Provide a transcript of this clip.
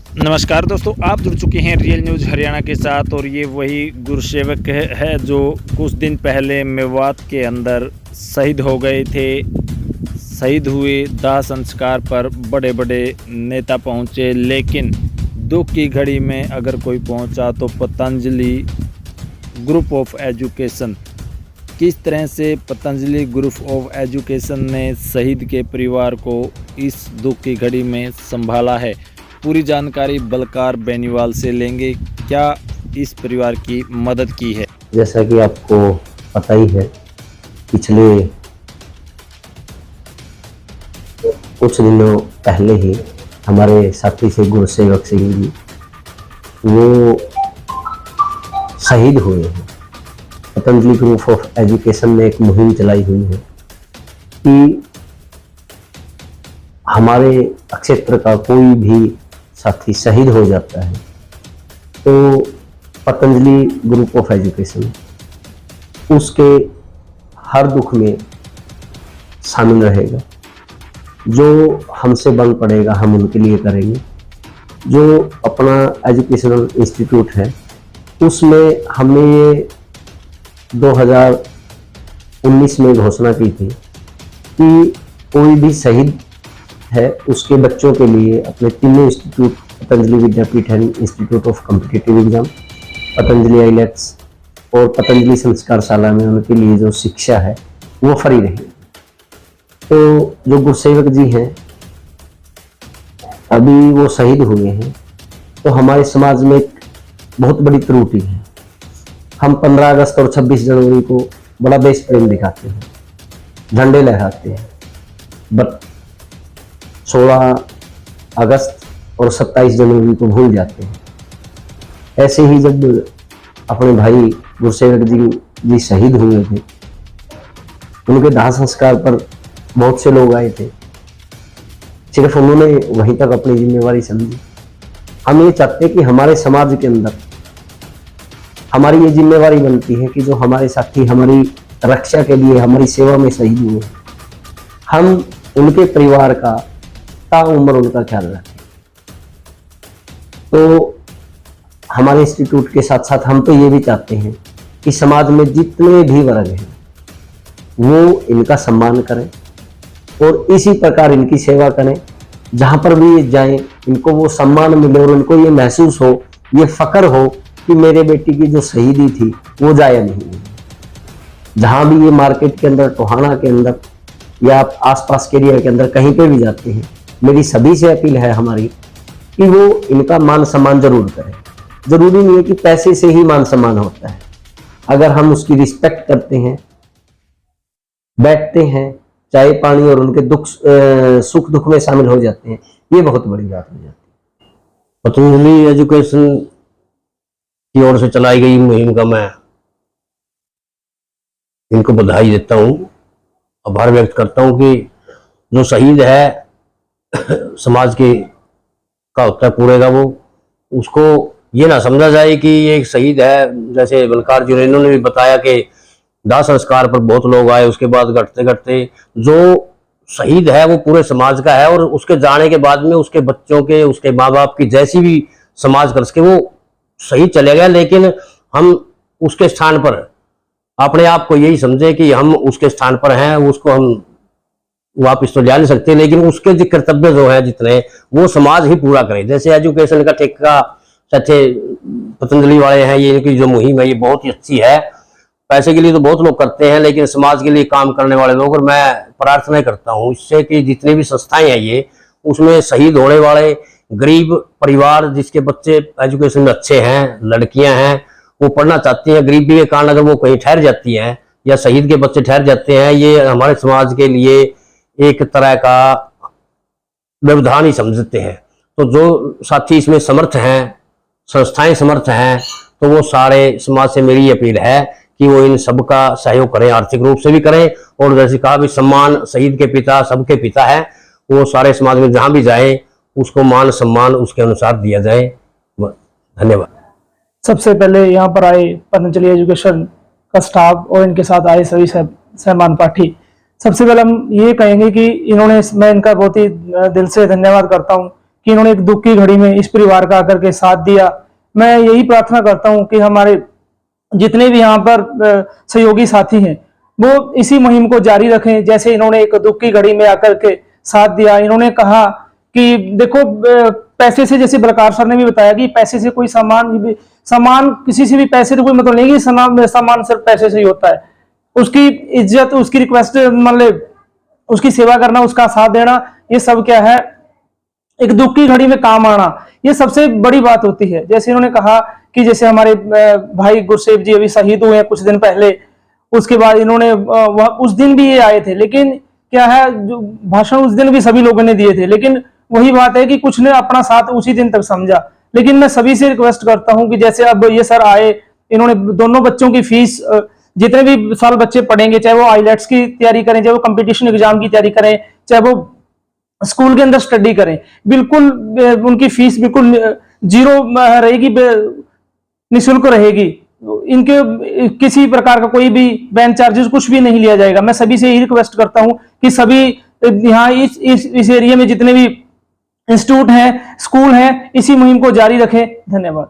नमस्कार दोस्तों, आप जुड़ चुके हैं रियल न्यूज़ हरियाणा के साथ। और ये वही गुरसेवक है जो कुछ दिन पहले मेवात के अंदर शहीद हो गए थे। शहीद हुए, दाह संस्कार पर बड़े बड़े नेता पहुंचे, लेकिन दुख की घड़ी में अगर कोई पहुंचा तो पतंजलि ग्रुप ऑफ एजुकेशन। किस तरह से पतंजलि ग्रुप ऑफ एजुकेशन ने शहीद के परिवार को इस दुख की घड़ी में संभाला है, पूरी जानकारी बलकार बेनीवाल से लेंगे। क्या इस परिवार की मदद की है? जैसा कि आपको पता ही है, पिछले कुछ दिनों पहले ही हमारे साथी से गुरसेवक सिंह जी वो शहीद हुए हैं। पतंजलि ग्रुप ऑफ एजुकेशन ने एक मुहिम चलाई हुई है कि हमारे क्षेत्र का कोई भी साथी शहीद हो जाता है तो पतंजलि ग्रुप ऑफ एजुकेशन उसके हर दुख में शामिल रहेगा। जो हमसे बन पड़ेगा हम उनके लिए करेंगे। जो अपना एजुकेशनल इंस्टीट्यूट है उसमें हमने ये 2019 में घोषणा की थी कि कोई भी शहीद है उसके बच्चों के लिए अपने तीनों institute, Patanjali Vidyapeeth and institute of competitive exam, Patanjali IELTS और पतंजलि संस्कारशाला में उनके लिए जो शिक्षा है वो फ्री रहेगी। तो जो गुरसेवक जी हैं अभी वो शहीद हुए हैं, तो हमारे समाज में एक बहुत बड़ी त्रुटि है। हम 15 अगस्त और 26 जनवरी को बड़ा देश प्रेम दिखाते हैं, झंडे लहराते हैं, बट 16 अगस्त और 27 जनवरी को भूल जाते हैं। ऐसे ही जब अपने भाई गुरसेवक जी शहीद हुए थे, उनके दाह संस्कार पर बहुत से लोग आए थे। सिर्फ उन्होंने वहीं तक अपनी जिम्मेवारी समझी। हम ये चाहते हैं कि हमारे समाज के अंदर हमारी ये जिम्मेवारी बनती है कि जो हमारे साथी हमारी रक्षा के लिए हमारी सेवा में शहीद हुए, हम उनके परिवार का ताउम्र उनका ख्याल रखें। तो हमारे इंस्टीट्यूट के साथ साथ हम तो ये भी चाहते हैं कि समाज में जितने भी वर्ग हैं वो इनका सम्मान करें और इसी प्रकार इनकी सेवा करें। जहाँ पर भी ये जाएं इनको वो सम्मान मिले और उनको ये महसूस हो, ये फख्र हो कि मेरे बेटी की जो शहीदी थी वो जाया नहीं है। जहाँ भी ये मार्केट के अंदर, टोहाना के अंदर या आप आसपास के एरिया के अंदर कहीं पे भी जाते हैं, मेरी सभी से अपील है हमारी कि वो इनका मान सम्मान जरूर करें। जरूरी नहीं है कि पैसे से ही मान सम्मान होता है। अगर हम उसकी रिस्पेक्ट करते हैं, बैठते हैं, चाय पानी और उनके सुख दुख में शामिल हो जाते हैं, ये बहुत बड़ी बात हो जाती है। पतंजलि एजुकेशन की ओर से चलाई गई मुहिम का मैं इनको बधाई देता हूँ, आभार व्यक्त करता हूँ कि जो शहीद है समाज के का होता है पूरे का, वो उसको ये ना समझा जाए कि ये एक शहीद है। जैसे बलकार जी ने इन्होंने भी बताया कि दाह संस्कार पर बहुत लोग आए, उसके बाद घटते घटते जो शहीद है वो पूरे समाज का है और उसके जाने के बाद में उसके बच्चों के, उसके माँ बाप की जैसी भी समाज कर सके वो शहीद चले गया। लेकिन हम उसके स्थान पर अपने आप को यही समझे कि हम उसके स्थान पर हैं, उसको हम वापिस तो जा नहीं सकते, लेकिन उसके जो कर्तव्य जो है जितने वो समाज ही पूरा करे। जैसे एजुकेशन का ठेका सच्चे पतंजलि वाले हैं, ये इनकी जो मुहिम है ये बहुत ही अच्छी है। पैसे के लिए तो बहुत लोग करते हैं, लेकिन समाज के लिए काम करने वाले लोग, और मैं प्रार्थना करता हूँ इससे कि जितनी भी संस्थाएं हैं ये, उसमें शहीद होने वाले गरीब परिवार जिसके बच्चे एजुकेशन में अच्छे हैं, लड़कियां हैं, वो पढ़ना चाहती हैं, गरीबी के कारण अगर वो कहीं ठहर जाती हैं या शहीद के बच्चे ठहर जाते हैं, ये हमारे समाज के लिए एक तरह का व्यवधान ही समझते हैं। तो जो साथी इसमें समर्थ हैं, संस्थाएं समर्थ हैं, तो वो सारे समाज से मेरी अपील है कि वो इन सबका सहयोग करें, आर्थिक रूप से भी करें, और जैसे कहा भी सम्मान शहीद के पिता सबके पिता है, वो सारे समाज में जहां भी जाए उसको मान सम्मान उसके अनुसार दिया जाए। धन्यवाद। सबसे पहले यहाँ पर आए पतंजलि एजुकेशन का स्टाफ और इनके साथ आए सभी सहमान पाठी, सबसे पहले हम ये कहेंगे कि इन्होंने, मैं इनका बहुत ही दिल से धन्यवाद करता हूँ कि इन्होंने एक दुख की घड़ी में इस परिवार का आकर के साथ दिया। मैं यही प्रार्थना करता हूं कि हमारे जितने भी यहाँ पर सहयोगी साथी हैं वो इसी मुहिम को जारी रखें, जैसे इन्होंने एक दुख की घड़ी में आकर के साथ दिया। इन्होंने कहा कि देखो पैसे से, जैसे बलकार सर ने भी बताया कि पैसे से कोई सामान किसी से भी पैसे तो कोई मतलब नहीं कि सामान सिर्फ पैसे से ही होता है। उसकी इज्जत, उसकी रिक्वेस्ट, मतलब उसकी सेवा करना, उसका साथ देना, ये सब क्या है, एक दुख की घड़ी में काम आना, ये सबसे बड़ी बात होती है। जैसे इन्होंने कहा कि जैसे हमारे भाई गुरसेव जी अभी शहीद हुए हैं कुछ दिन पहले, उसके बाद इन्होंने उस दिन भी ये आए थे, लेकिन क्या है, जो भाषण उस दिन भी सभी लोगों ने दिए थे, लेकिन वही बात है कि कुछ ने अपना साथ उसी दिन तक समझा। लेकिन मैं सभी से रिक्वेस्ट करता हूं कि जैसे अब ये सर आए, इन्होंने दोनों बच्चों की फीस, जितने भी साल बच्चे पढ़ेंगे, चाहे वो आईलेट्स की तैयारी करें, चाहे वो कंपटीशन एग्जाम की तैयारी करें, चाहे वो स्कूल के अंदर स्टडी करें, बिल्कुल उनकी फीस बिल्कुल जीरो रहेगी, निःशुल्क रहेगी। इनके किसी प्रकार का कोई भी बैंक चार्जेस कुछ भी नहीं लिया जाएगा। मैं सभी से यही रिक्वेस्ट करता हूं कि सभी यहाँ इस एरिया में जितने भी इंस्टीट्यूट हैं, स्कूल हैं, इसी मुहिम को जारी रखें। धन्यवाद।